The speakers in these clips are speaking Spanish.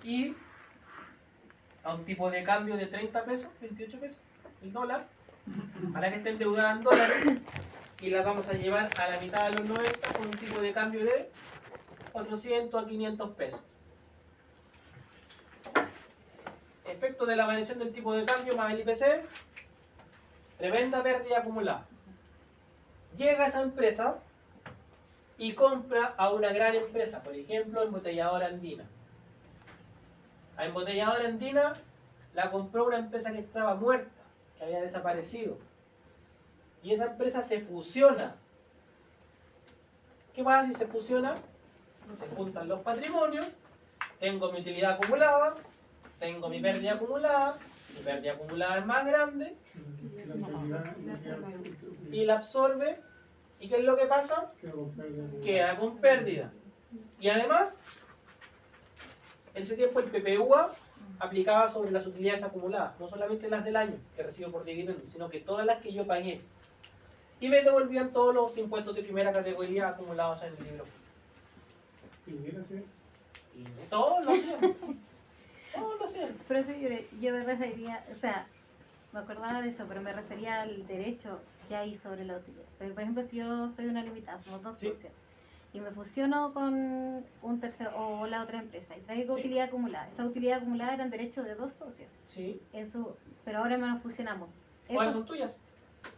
y a un tipo de cambio de 30 pesos, 28 pesos, el dólar, a la que esté endeudada en dólares, y la vamos a llevar a la mitad de los 90 con un tipo de cambio de 400 a 500 pesos. Efecto de la variación del tipo de cambio más el IPC, tremenda pérdida acumulada. Llega esa empresa y compra a una gran empresa, por ejemplo, Embotelladora Andina. A Embotelladora Andina la compró una empresa que estaba muerta, que había desaparecido. Y esa empresa se fusiona. ¿Qué pasa si se fusiona? Se juntan los patrimonios, tengo mi utilidad acumulada, tengo mi pérdida acumulada es más grande, y la absorbe. ¿Y qué es lo que pasa? Queda con pérdida. Y además, en ese tiempo el PPUA aplicaba sobre las utilidades acumuladas, no solamente las del año que recibo por dividendos, sino que todas las que yo pagué. Y me devolvían todos los impuestos de primera categoría acumulados en el libro. Y todos lo hacían. Todos lo hacían. Profe, yo me refería, o sea, me acordaba de eso, pero me refería al derecho que hay sobre la utilidad. Por ejemplo, si yo soy una limitada, somos dos socios, y me fusiono con un tercero o la otra empresa y traigo utilidad acumulada. Esa utilidad acumulada eran derechos de dos socios. Sí. Pero ahora no nos fusionamos. ¿Cuáles son tuyas?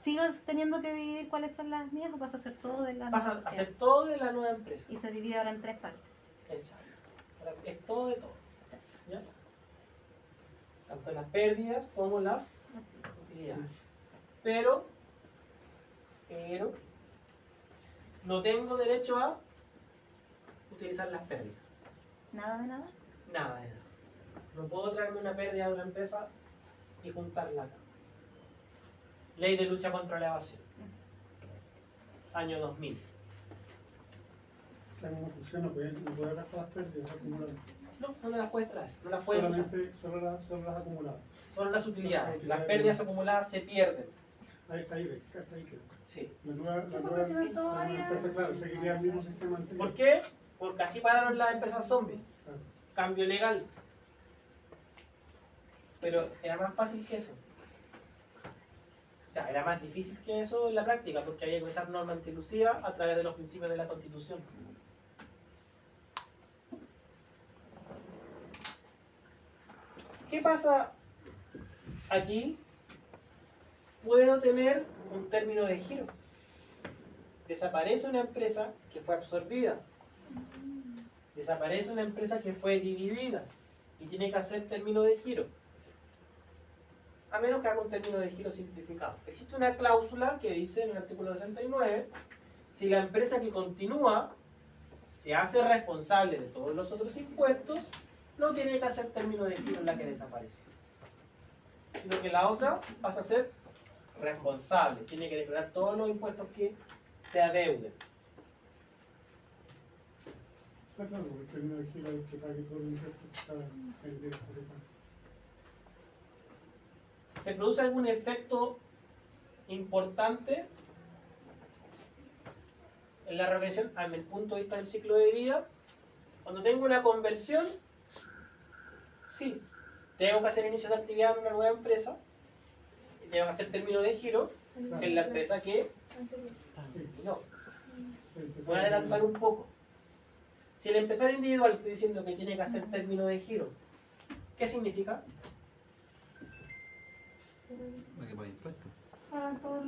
¿Sigo teniendo que dividir cuáles son las mías o pasa a ser todo de la nueva empresa? Pasa a ser todo de la nueva empresa. Y se divide ahora en tres partes. Exacto. Ahora es todo de todo. ¿Ya? Tanto las pérdidas como las utilidades. Pero no tengo derecho a utilizar las pérdidas. ¿Nada de nada? Nada de nada. No puedo traerme una pérdida de otra empresa y juntarla acá. Ley de lucha contra la evasión. Año 2000. O sea, como funciona, no puede gastar las pérdidas acumuladas. No las puedes traer, no las puedes usar. Solo las acumuladas. Solo las utilidades. Las pérdidas acumuladas se pierden. Ahí está ahí queda. Sí. La nueva empresa, claro, seguiría el mismo sistema anterior. ¿Por qué? Porque así pararon las empresas zombies. Claro. Cambio legal. Pero era más fácil que eso. O sea, era más difícil que eso en la práctica, porque había que usar norma antielusiva a través de los principios de la Constitución. ¿Qué pasa aquí? Puedo tener un término de giro. Desaparece una empresa que fue absorbida. Desaparece una empresa que fue dividida y tiene que hacer término de giro. A menos que haga un término de giro simplificado. Existe una cláusula que dice en el artículo 69, si la empresa que continúa se hace responsable de todos los otros impuestos, no tiene que hacer término de giro en la que desaparece. Sino que la otra pasa a ser responsable, tiene que declarar todos los impuestos que se adeuden. Está claro, porque el término de giro es que pague todo el impuesto que está en el directo de pago. ¿Se produce algún efecto importante en la regresión desde el punto de vista del ciclo de vida? Cuando tengo una conversión, sí, tengo que hacer inicio de actividad en una nueva empresa y tengo que hacer término de giro en la empresa que no. Voy a adelantar un poco. Si el empresario individual estoy diciendo que tiene que hacer término de giro, ¿qué significa? Que pague impuestos.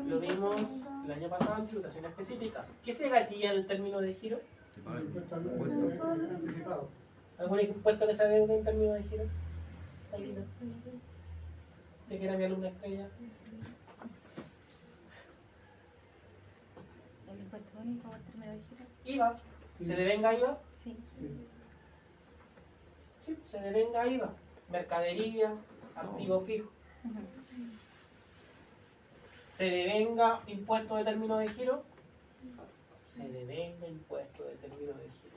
Lo vimos el año pasado en tributación específica. ¿Qué se gatilla en el término de giro? Que pague Impuesto impuestos. anticipado. ¿Algún impuesto que se adeude en término de giro? Alina. ¿De que era mi alumna estrella? ¿El impuesto único o el término de giro? IVA. ¿Se devenga IVA? Sí. Sí, se devenga IVA. Mercaderías, activo fijo. ¿Se devenga impuesto de término de giro? Se devenga impuesto de término de giro.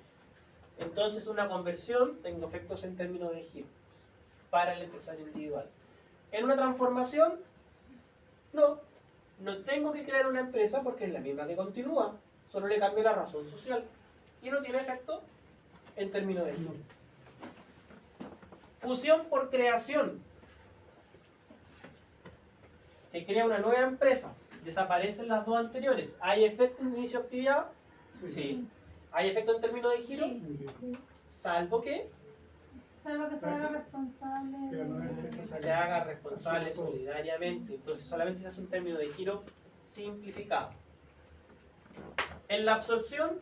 Entonces una conversión tengo efectos en términos de giro para el empresario individual. En una transformación, no tengo que crear una empresa porque es la misma que continúa, solo le cambio la razón social y no tiene efecto en términos de giro. Fusión por creación. Se crea una nueva empresa. Desaparecen las dos anteriores. ¿Hay efecto en inicio de actividad? Sí. ¿Hay efecto en términos de giro? Sí. Salvo que Salvo que se haga responsable. Pero no es necesario. se haga responsable solidariamente. Entonces solamente se hace un término de giro simplificado. En la absorción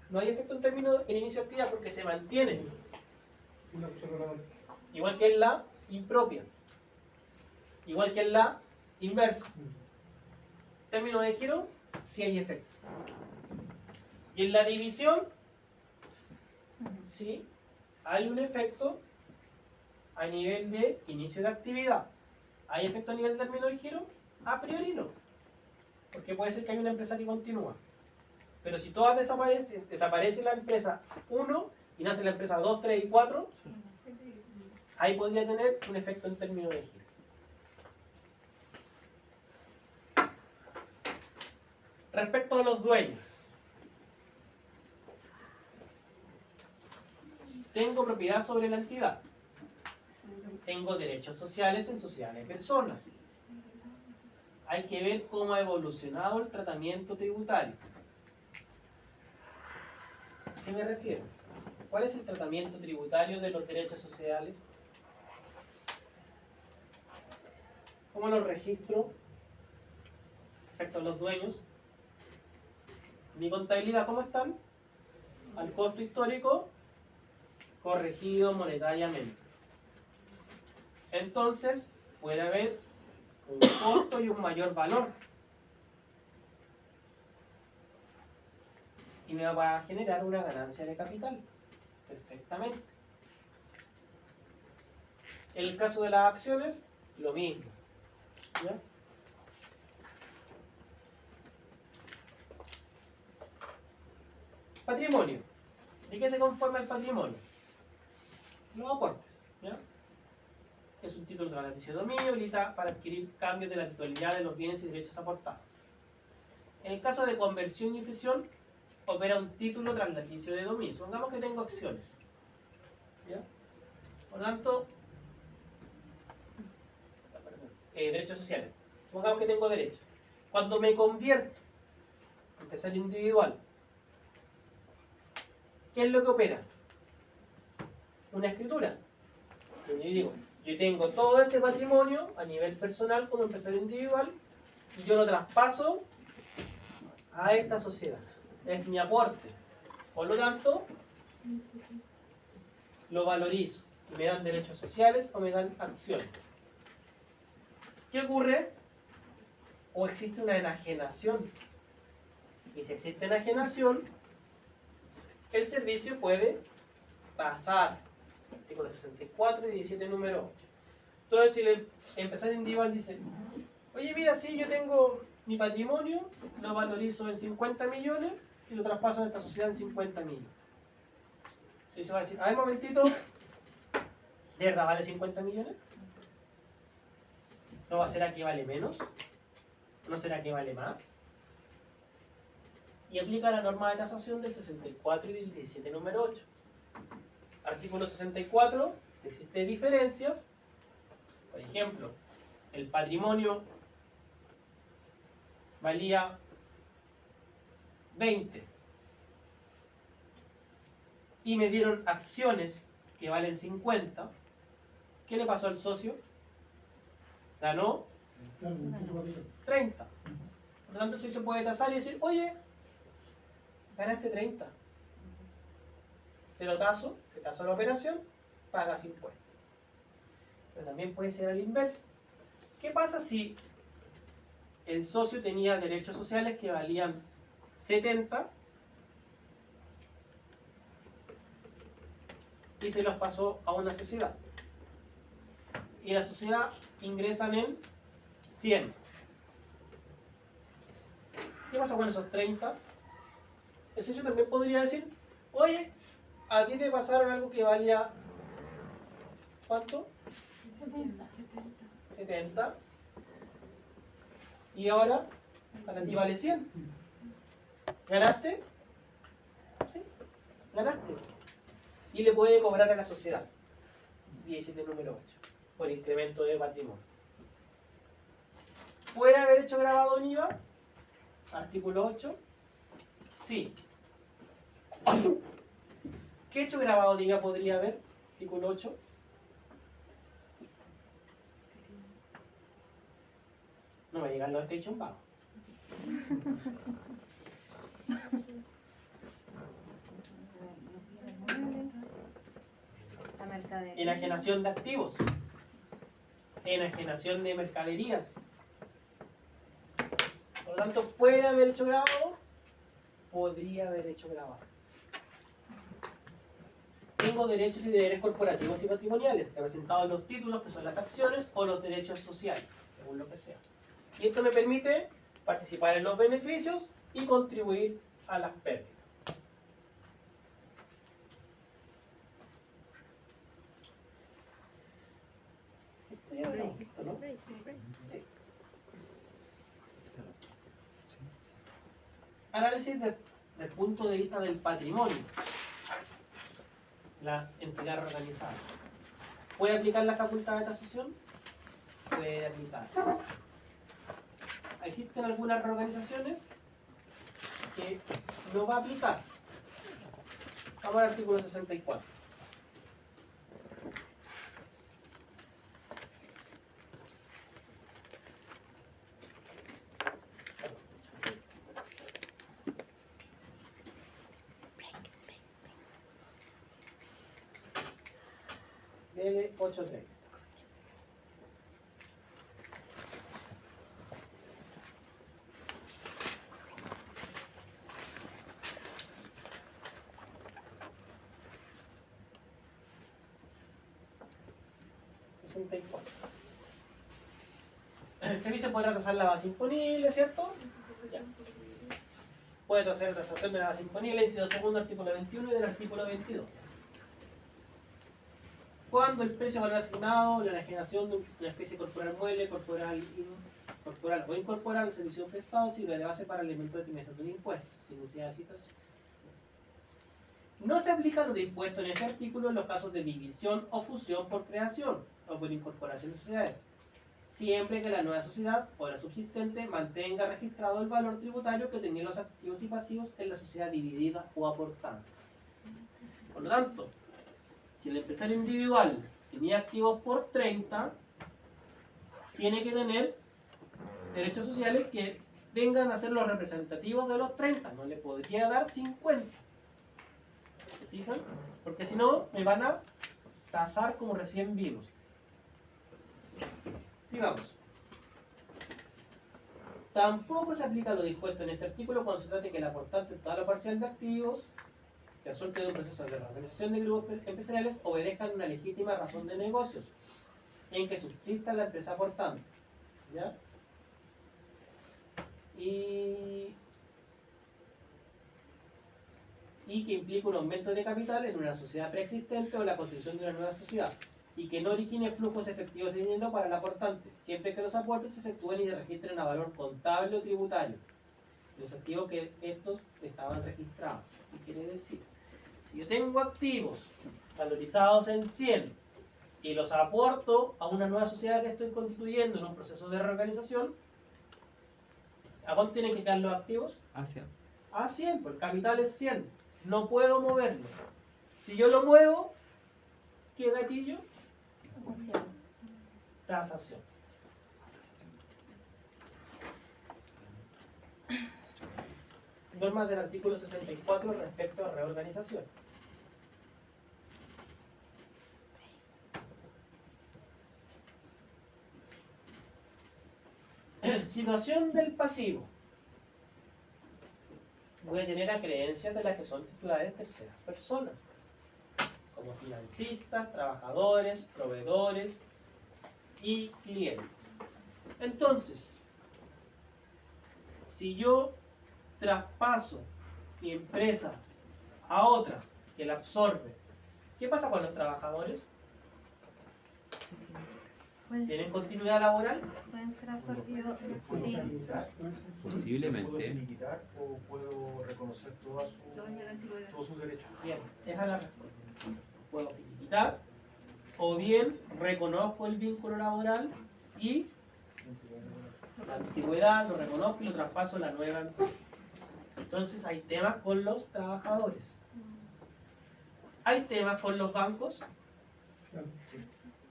no hay efecto en términos en inicio de actividad porque se mantiene. Un observador. Igual que en la impropia. Igual que en la inversa. Término de giro, sí hay efecto. Y en la división, sí, hay un efecto a nivel de inicio de actividad. ¿Hay efecto a nivel de término de giro? A priori no. Porque puede ser que haya una empresa que continúa. Pero si todas desaparecen, desaparece la empresa 1 y nace la empresa 2, 3 y 4, ahí podría tener un efecto en términos de giro. Respecto a los dueños. Tengo propiedad sobre la entidad. Tengo derechos sociales en sociedad de personas. Hay que ver cómo ha evolucionado el tratamiento tributario. ¿A qué me refiero? ¿Cuál es el tratamiento tributario de los derechos sociales? ¿Cómo los registro respecto a los dueños? Mi contabilidad, ¿cómo están? Al costo histórico corregido monetariamente. Entonces, puede haber un costo y un mayor valor. Y me va a generar una ganancia de capital. Perfectamente. En el caso de las acciones, lo mismo. ¿Ya? Patrimonio. ¿De qué se conforma el patrimonio? Los aportes. ¿Ya? Es un título traslaticio de dominio, habilita para adquirir cambios de la titularidad de los bienes y derechos aportados. En el caso de conversión y fusión, opera un título traslaticio de dominio. Supongamos que tengo acciones. ¿Ya? Por lo tanto, derechos sociales. Supongamos que tengo derechos. Cuando me convierto a empresario individual, ¿qué es lo que opera? Una escritura. Yo digo, yo tengo todo este patrimonio a nivel personal como empresario individual y yo lo traspaso a esta sociedad. Es mi aporte. Por lo tanto, lo valorizo. Me dan derechos sociales o me dan acciones. ¿Qué ocurre? O existe una enajenación. Y si existe enajenación, el servicio puede pasar. Artículo 64 y 17 número 8. Entonces, si el empresario individual dice, oye, mira, sí, yo tengo mi patrimonio, lo valorizo en 50 millones y lo traspaso a esta sociedad en 50 millones. Si se va a decir, a ver, momentito, ¿de verdad vale 50 millones? ¿No será que vale menos? ¿No será que vale más? Y aplica la norma de tasación del 64 y del 17 número 8. Artículo 64, si existen diferencias, por ejemplo, el patrimonio valía 20 y me dieron acciones que valen 50, ¿qué le pasó al socio? Ganó 30. Por lo tanto, el socio puede tasar y decir, oye, ganaste 30. Te lo taso, te taso la operación, pagas impuestos. Pero también puede ser al inverso. ¿Qué pasa si el socio tenía derechos sociales que valían 70 y se los pasó a una sociedad? Y la sociedad ingresan en 100. ¿Qué pasa con esos 30? El socio también podría decir, oye, a ti te pasaron algo que valía, ¿cuánto? 70. Y ahora, para ti vale 100. ¿Ganaste? Sí, ganaste. Y le puede cobrar a la sociedad. 17 número 8, por incremento de patrimonio. ¿Puede haber hecho grabado en IVA? Artículo 8. Sí. ¿Qué hecho grabado de IVA podría haber? Artículo 8. No me digan, no estoy chumbado. La mercadería. Enajenación de activos. Enajenación de mercaderías. Por lo tanto, ¿puede haber hecho grabado? Podría haber hecho grabado. Tengo derechos y deberes corporativos y patrimoniales, representados en los títulos, que son las acciones, o los derechos sociales, según lo que sea. Y esto me permite participar en los beneficios y contribuir a las pérdidas. Esto ya lo habíamos visto, ¿no? Sí. Análisis desde el punto de vista del patrimonio. La entidad reorganizada. ¿Puede aplicar la facultad de tasación? Puede aplicar. Existen algunas reorganizaciones que no va a aplicar. Vamos al artículo 64. Debe 8.3. El servicio podrá tasar la base imponible, ¿cierto? Ya. Puede hacer tasación de la base imponible, inciso segundo, artículo 21 y del artículo 22. Cuando el precio valor asignado, la enajenación de una especie corporal mueble, corporal o incorporal al servicio prestado sirve de base para el elemento de determinación de un impuesto, sin necesidad de citación. No se aplican los impuestos en este artículo en los casos de división o fusión por creación o por incorporación de sociedades, siempre que la nueva sociedad o la subsistente mantenga registrado el valor tributario que tenían los activos y pasivos en la sociedad dividida o aportante. Por lo tanto, si el empresario individual tenía activos por 30, tiene que tener derechos sociales que vengan a ser los representativos de los 30. No le podría dar 50. ¿Se fijan? Porque si no, me van a tasar como recién vimos. Sigamos. Tampoco se aplica lo dispuesto en este artículo cuando se trate que el aportante total o parcial de activos que resulte de un proceso de reorganización de grupos empresariales obedezcan una legítima razón de negocios en que subsista la empresa aportante. ¿Ya? Y que implique un aumento de capital en una sociedad preexistente o la constitución de una nueva sociedad, y que no origine flujos efectivos de dinero para el aportante, siempre que los aportes se efectúen y se registren a valor contable o tributario, en el sentido que estos estaban registrados. ¿Qué quiere decir? Si yo tengo activos valorizados en 100 y los aporto a una nueva sociedad que estoy constituyendo en un proceso de reorganización, ¿a cuánto tienen que quedar los activos? Hacia. A 100, pues el capital es 100. No puedo moverlo. Si yo lo muevo, ¿qué gatillo? Función. Tasación. Normas del artículo 64 respecto a reorganización. Situación del pasivo. Voy a tener a creencias de las que son titulares terceras personas, como financistas, trabajadores, proveedores y clientes. Entonces, si yo traspaso mi empresa a otra que la absorbe, ¿qué pasa con los trabajadores? ¿Tienen continuidad laboral? Pueden ser absorbidos. ¿Puedo Sí. finiquitar? Posiblemente. ¿Puedo finiquitar o puedo reconocer todos sus derechos? Bien, esa es la respuesta. Puedo finiquitar o bien reconozco el vínculo laboral y la antigüedad, lo reconozco y lo traspaso a la nueva empresa. Entonces hay temas con los trabajadores. Hay temas con los bancos. Claro.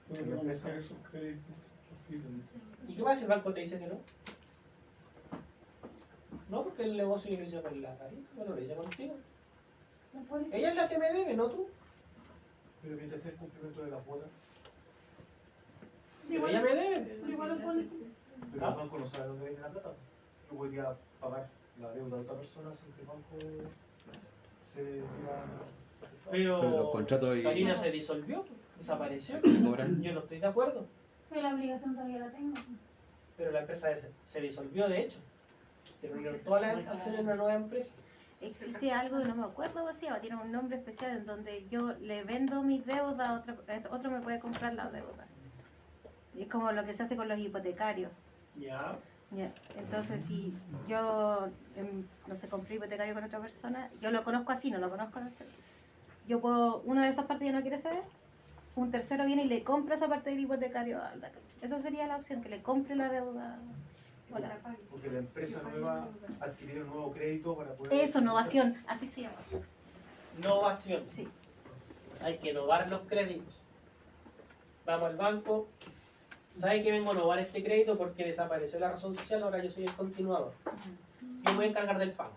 Puedo reconocer esos créditos posibles. ¿Y qué pasa si el banco te dice que no? No, porque el negocio yo lo hice con la Karina, bueno, lo hice contigo. Ella es la que me debe, no tú. Pero mientras esté el cumplimiento de la cuota, Pero ella me debe. pero el banco no sabe dónde viene la plata. Yo podría pagar la deuda de otra persona sin que el banco se diga. Pero los Pero contratos y- Karina se disolvió, desapareció. cobran. Yo no estoy de acuerdo. Pero la obligación todavía la tengo. Pero la empresa se disolvió, de hecho. Se reunieron todas las acciones en una nueva empresa. Existe algo que no me acuerdo cómo se llama, tiene un nombre especial en donde yo le vendo mi deuda a otro me puede comprar la deuda. Y es como lo que se hace con los hipotecarios. Ya. Ya, entonces, si yo, no sé, compré hipotecario con otra persona, yo lo conozco así, no lo conozco así. Yo puedo, una de esas partes ya no quiere saber, un tercero viene y le compra esa parte del hipotecario al de acá. Esa sería la opción, que le compre la deuda. Hola. Porque la empresa nueva adquirió un nuevo crédito para poder. Eso, innovación, así se llama. Innovación. Sí. Hay que innovar los créditos. Vamos al banco. ¿Saben que vengo a innovar este crédito porque desapareció la razón social? Ahora yo soy el continuador. Yo me voy a encargar del pago.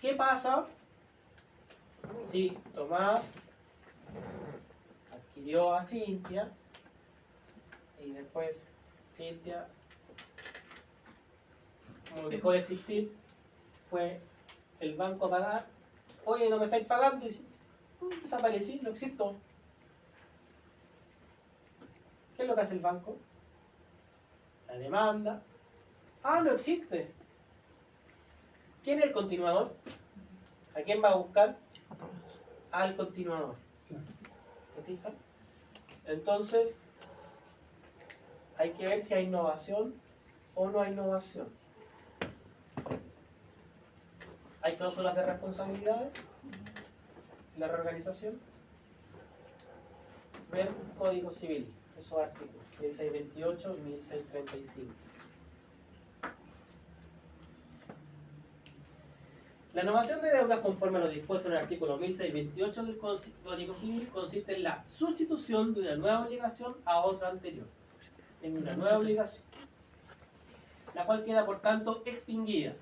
¿Qué pasa si Tomás adquirió a Cintia y después Cintia, como dejó de existir, fue el banco a pagar? Oye, no me estáis pagando. Y dice, desaparecí, no existo. ¿Qué es lo que hace el banco? La demanda. Ah, no existe. ¿Quién es el continuador? ¿A quién va a buscar? Al continuador. ¿Se fijan? Entonces, hay que ver si hay innovación o no hay innovación. ¿Hay cláusulas de responsabilidades en la reorganización? Ver Código Civil, esos artículos, 1628 y 1635. La innovación de deudas conforme a lo dispuesto en el artículo 1628 del Código Civil consiste en la sustitución de una nueva obligación a otra anterior. En una nueva obligación, la cual queda por tanto extinguida.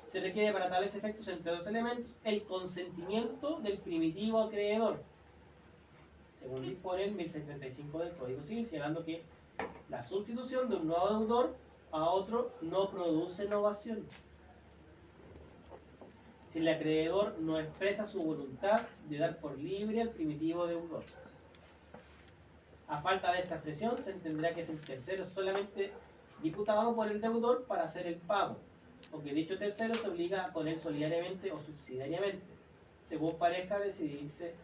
Se requiere para tales efectos, entre dos elementos, el consentimiento del primitivo acreedor, según dispone el 1635 del Código Civil, señalando que la sustitución de un nuevo deudor a otro no produce innovación. Si el acreedor no expresa su voluntad de dar por libre al primitivo deudor. A falta de esta expresión, se entenderá que es el tercero solamente diputado por el deudor para hacer el pago, porque dicho tercero se obliga con él solidariamente o subsidiariamente, según parezca decidirse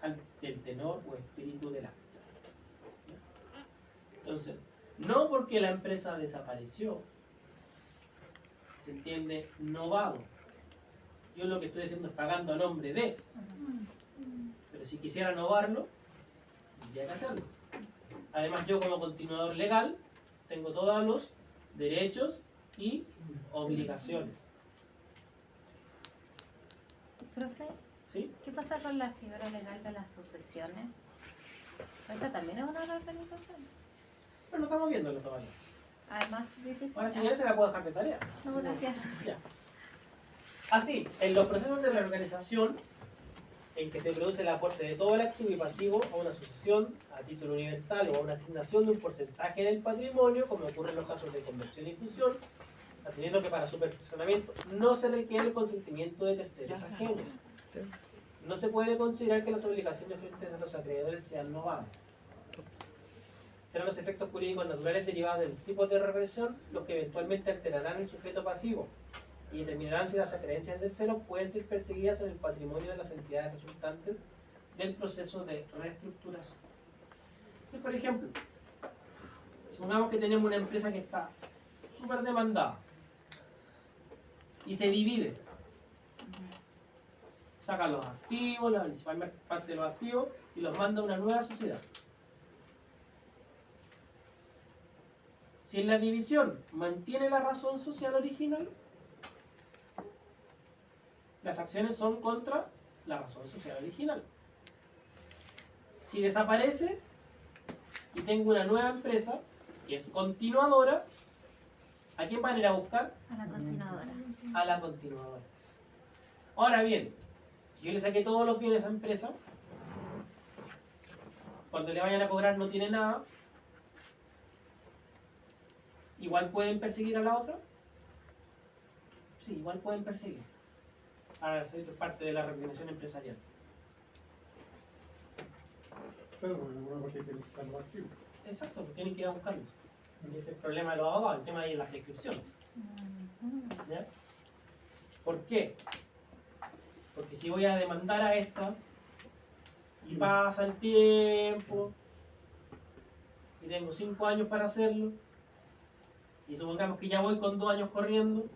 del tenor o espíritu del acto. Entonces, no porque la empresa desapareció, se entiende novado. Yo lo que estoy haciendo es pagando a nombre de, pero si quisiera novarlo, tendría que hacerlo. Además, yo como continuador legal tengo todos los derechos y obligaciones. Profe, ¿Sí? ¿qué pasa con la figura legal de las sucesiones? Esa también es una reorganización. Pero no estamos viéndolo todavía. Además, difícil. Ahora, si quieres, se la puedo dejar de tarea. No, gracias. Ya. Así, en los procesos de reorganización, en que se produce el aporte de todo el activo y pasivo a una sucesión a título universal o a una asignación de un porcentaje del patrimonio, como ocurre en los casos de conversión y fusión, atendiendo que para su perfeccionamiento no se requiere el consentimiento de terceros ajenos. No se puede considerar que las obligaciones frente a los acreedores sean novadas. Serán los efectos jurídicos naturales derivados del tipo de reversión los que eventualmente alterarán el sujeto pasivo y determinarán si las acreencias de terceros pueden ser perseguidas en el patrimonio de las entidades resultantes del proceso de reestructuración. Entonces, por ejemplo, supongamos que tenemos una empresa que está súper demandada y se divide. saca los activos, la principal parte de los activos, y los manda a una nueva sociedad. Si en la división mantiene la razón social original, las acciones son contra la razón social original. Si desaparece y tengo una nueva empresa que es continuadora, ¿a quién van a ir a buscar? A la continuadora. A la continuadora. Ahora bien, si yo le saqué todos los bienes a esa empresa, cuando le vayan a cobrar no tiene nada, ¿igual pueden perseguir a la otra? Sí, igual pueden perseguir. Ahora, eso es parte de la reorganización empresarial. Claro, porque en alguna parte hay que buscar los activos. Exacto, pues tienen que ir a buscarlos. Ese es el problema de los abogados, el tema ahí es la prescripción. ¿Ya? ¿Por qué? Porque si voy a demandar a esta y pasa el tiempo y tengo 5 años para hacerlo y supongamos que ya voy con 2 años corriendo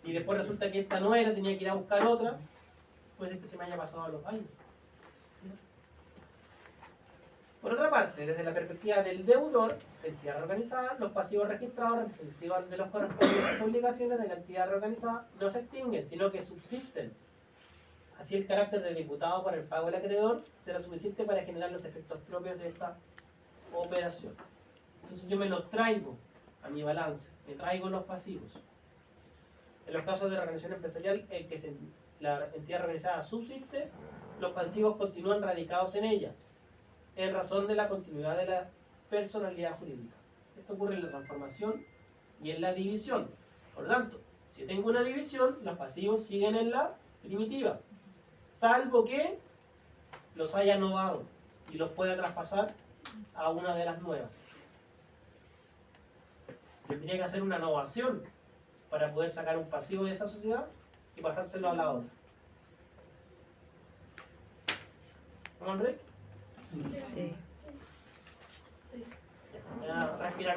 y después resulta que esta no era, tenía que ir a buscar otra, puede ser que se me haya pasado los años. Por otra parte, desde la perspectiva del deudor, de entidad reorganizada, los pasivos registrados representativos de las correspondientes obligaciones de la entidad reorganizada no se extinguen, sino que subsisten. Así el carácter de diputado para el pago del acreedor será suficiente para generar los efectos propios de esta operación. Entonces yo me los traigo a mi balance, me traigo los pasivos. En los casos de reorganización empresarial en que la entidad reorganizada subsiste, los pasivos continúan radicados en ella, en razón de la continuidad de la personalidad jurídica. Esto ocurre en la transformación y en la división. Por lo tanto, si tengo una división, los pasivos siguen en la primitiva, salvo que los haya novado y los pueda traspasar a una de las nuevas. Tendría que hacer una novación para poder sacar un pasivo de esa sociedad y pasárselo a la otra. ¿Vamos al break? Sí. Ya, respirar un